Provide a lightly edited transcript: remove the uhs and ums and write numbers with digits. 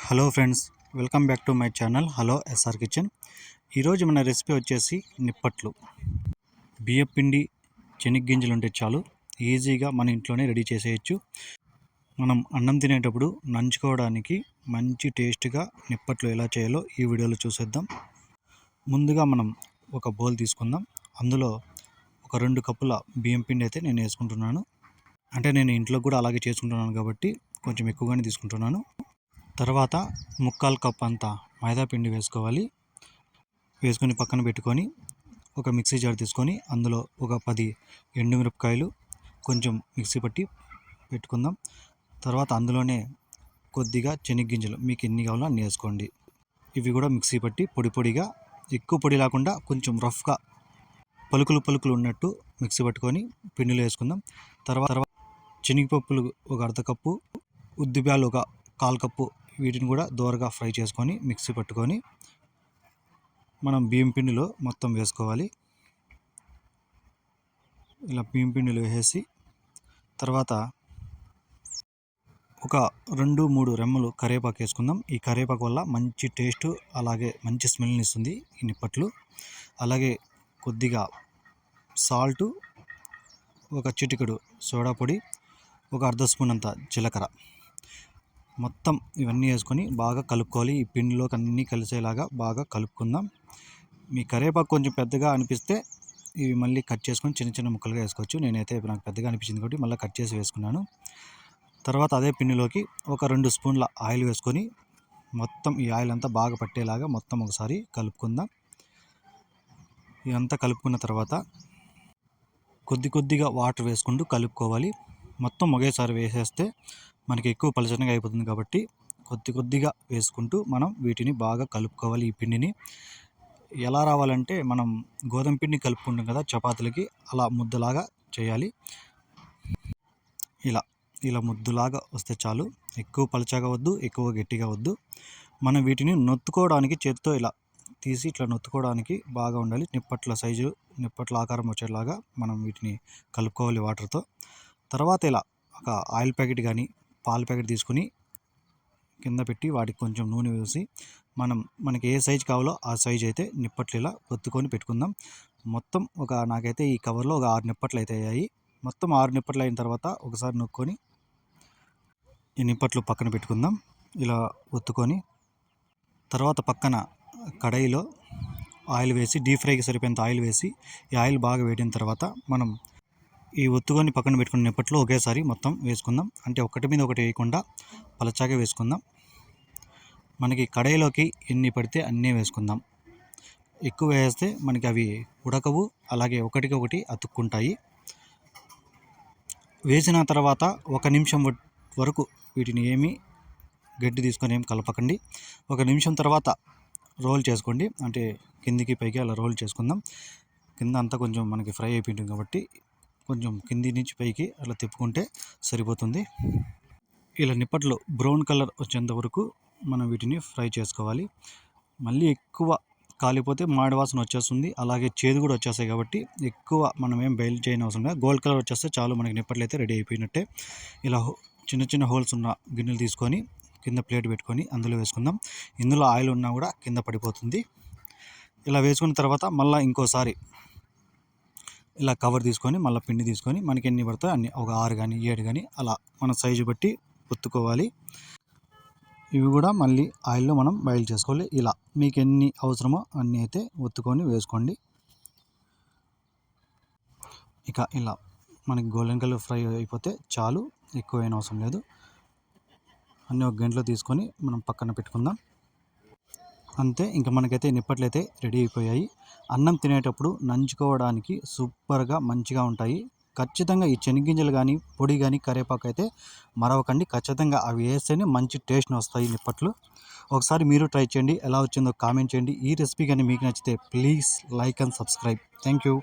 Hello friends, welcome back to my channel hello S R kitchen. ఈరోజు మన recipe వచ్చేసి నిప్పట్లు. బియ్యం పిండి, శనగగింజలు ఉంటే చాలు, ఈజీగా మన ఇంట్లోనే రెడీ చేసేయచ్చు. మనం అన్నం తినేటప్పుడు నంచుకోవడానికి మంచి టేస్ట్గా నిప్పట్లు ఎలా చేయాలో ఈ వీడియోలో చూసేద్దాం. ముందుగా మనం ఒక బౌల్ తీసుకుందాం. అందులో ఒక 2 కప్పుల బియ్యం పిండి అయితే నేను వేసుకుంటున్నాను. అంటే నేను ఇంట్లో కూడా అలాగే చేసుకుంటున్నాను కాబట్టి కొంచెం ఎక్కువగానే తీసుకుంటున్నాను. తర్వాత 1/4 కప్ అంతా మైదా పిండి వేసుకోవాలి. వేసుకొని పక్కన పెట్టుకొని ఒక మిక్సీ జార్ తీసుకొని అందులో ఒక 10 ఎండుమిరపకాయలు కొంచెం మిక్సీ పట్టి పెట్టుకుందాం. తర్వాత అందులోనే కొద్దిగా శనగగింజలు మీకు ఎన్ని కావాలో అన్ని వేసుకోండి. ఇవి కూడా మిక్సీ పట్టి పొడిగా, ఎక్కువ పొడి లేకుండా కొంచెం రఫ్గా పలుకులు ఉన్నట్టు మిక్సీ పట్టుకొని పిండిలో వేసుకుందాం. తర్వాత శనగపప్పులు ఒక 1/2 కప్పు, ఉద్దిబ్యాలు ఒక 1/4 కప్పు, వీటిని కూడా దోరగా ఫ్రై చేసుకొని మిక్సీ పట్టుకొని మనం బియ్యం పిండిలో మొత్తం వేసుకోవాలి. ఇలా బియ్యం పిండిలో వేసి తర్వాత ఒక 2-3 రెమ్మలు కరివేపాకు వేసుకుందాం. ఈ కరివేపాకు వల్ల మంచి టేస్ట్, అలాగే మంచి స్మెల్ని ఇస్తుంది ఈ నిప్పట్లు. అలాగే కొద్దిగా సాల్టు, ఒక చిటికెడు సోడా పొడి, ఒక 1/2 స్పూన్ అంత జీలకర్ర, మొత్తం ఇవన్నీ వేసుకొని బాగా కలుపుకోవాలి. ఈ పిండిలోకి అన్నీ కలిసేలాగా బాగా కలుపుకుందాం. మీ కరివేపాకు కొంచెం పెద్దగా అనిపిస్తే ఇవి మళ్ళీ కట్ చేసుకొని చిన్న ముక్కలుగా వేసుకోవచ్చు. నేనైతే నాకు పెద్దగా అనిపించింది కాబట్టి మళ్ళీ కట్ చేసి వేసుకున్నాను. తర్వాత అదే పిండిలోకి ఒక 2 స్పూన్ల ఆయిల్ వేసుకొని మొత్తం ఈ ఆయిల్ అంతా బాగా పట్టేలాగా మొత్తం ఒకసారి కలుపుకుందాం. ఇదంతా కలుపుకున్న తర్వాత కొద్దిగా వాటర్ వేసుకుంటూ కలుపుకోవాలి. మొత్తం ఒకేసారి వేసేస్తే మనకి ఎక్కువ పలచనగా అయిపోతుంది కాబట్టి కొద్దిగా వేసుకుంటూ మనం వీటిని బాగా కలుపుకోవాలి. ఈ పిండిని ఎలా రావాలంటే మనం గోధుమ పిండి కలుపుకుంటాం కదా చపాతీలకి, అలా ముద్దలాగా చేయాలి. ఇలా ముద్దులాగా వస్తే చాలు. ఎక్కువ పలచగా వద్దు, ఎక్కువ గట్టిగా వద్దు. మనం వీటిని నొత్తుకోవడానికి చేత్తో ఇలా తీసి ఇట్లా నొత్తుకోవడానికి బాగా ఉండాలి. నిప్పట్ల సైజు, నిప్పట్ల ఆకారం వచ్చేలాగా మనం వీటిని కలుపుకోవాలి వాటర్తో. తర్వాత ఇలా ఒక ఆయిల్ ప్యాకెట్ కానీ పాల ప్యాకెట్ తీసుకొని కింద పెట్టి వాటికి కొంచెం నూనె వేసి మనకి ఏ సైజు కావాలో ఆ సైజు అయితే నిప్పట్లు ఇలా ఒత్తుకొని పెట్టుకుందాం. మొత్తం నాకైతే ఈ కవర్లో ఒక 6 నిప్పట్లు అయితే అయ్యాయి. మొత్తం 6 నిప్పట్లు అయిన తర్వాత ఒకసారి నొక్కొని ఈ నిప్పట్లు పక్కన పెట్టుకుందాం. ఇలా ఒత్తుకొని తర్వాత పక్కన కడాయిలో ఆయిల్ వేసి, డీప్ ఫ్రైకి సరిపోయేంత ఆయిల్ వేసి, ఈ ఆయిల్ బాగా వేడిన తర్వాత మనం ఈ ఒత్తుకొని పక్కన పెట్టుకున్న నిప్పట్లో ఒకేసారి మొత్తం వేసుకుందాం. అంటే ఒకటి మీద ఒకటి వేయకుండా పలచాగా వేసుకుందాం. మనకి కడాయిలోకి ఎన్ని పడితే అన్నీ వేసుకుందాం. ఎక్కువ వేస్తే మనకి అవి ఉడకవు, అలాగే ఒకటికొకటి అతుక్కుంటాయి. వేసిన తర్వాత 1 నిమిషం వరకు వీటిని ఏమీ గడ్డి తీసుకొని ఏం కలపకండి. 1 నిమిషం తర్వాత రోల్ చేసుకోండి. అంటే కిందికి పైకి అలా రోల్ చేసుకుందాం. కింద అంతా కొంచెం మనకి ఫ్రై అయిపోయింది కాబట్టి కొంచెం కింది నుంచి పైకి అలా తిప్పుకుంటే సరిపోతుంది. ఇలా నిప్పట్లు బ్రౌన్ కలర్ వచ్చేంత వరకు మనం వీటిని ఫ్రై చేసుకోవాలి. మళ్ళీ ఎక్కువ కాలిపోతే మాడి వాసన వచ్చేస్తుంది, అలాగే చేదు కూడా వచ్చేస్తాయి కాబట్టి ఎక్కువ మనం ఏం బయలు చేయని అవసరం లేదు. గోల్డ్ కలర్ వచ్చేస్తే చాలు, మనకి నిప్పట్లు అయితే రెడీ అయిపోయినట్టే. ఇలా చిన్న హోల్స్ ఉన్న గిన్నెలు తీసుకొని కింద ప్లేట్ పెట్టుకొని అందులో వేసుకుందాం. ఇందులో ఆయిల్ ఉన్నా కూడా కింద పడిపోతుంది. ఇలా వేసుకున్న తర్వాత మళ్ళీ ఇంకోసారి ఇలా కవర్ తీసుకొని మళ్ళీ పిండి తీసుకొని మనకి ఎన్ని పడతాయో అన్ని, ఒక 6 కానీ 7 కానీ అలా మన సైజు బట్టి ఒత్తుకోవాలి. ఇవి కూడా మళ్ళీ ఆయిల్లో మనం బాయిల్ చేసుకోవాలి. ఇలా మీకు ఎన్ని అవసరమో అన్నీ అయితే ఒత్తుకొని వేసుకోండి. ఇక ఇలా మనకి గోల్డెన్ కలర్ ఫ్రై అయిపోతే చాలు, ఎక్కువైన అవసరం లేదు. అన్నీ ఒక గంటలో తీసుకొని మనం పక్కన పెట్టుకుందాం. అంతే, ఇంకా మనకైతే నిప్పట్లు అయితే రెడీ అయిపోయాయి. అన్నం తినేటప్పుడు నంచుకోవడానికి సూపర్గా మంచిగా ఉంటాయి. ఖచ్చితంగా ఈ శనగగింజలు కానీ, పొడి కానీ, కరివేపాకు అయితే మరవకండి. ఖచ్చితంగా అవి వేస్తేనే మంచి టేస్ట్ని వస్తాయి నిప్పట్లు. ఒకసారి మీరు ట్రై చేయండి, ఎలా వచ్చిందో కామెంట్ చేయండి. ఈ రెసిపీ కానీ మీకు నచ్చితే please like and subscribe. Thank you.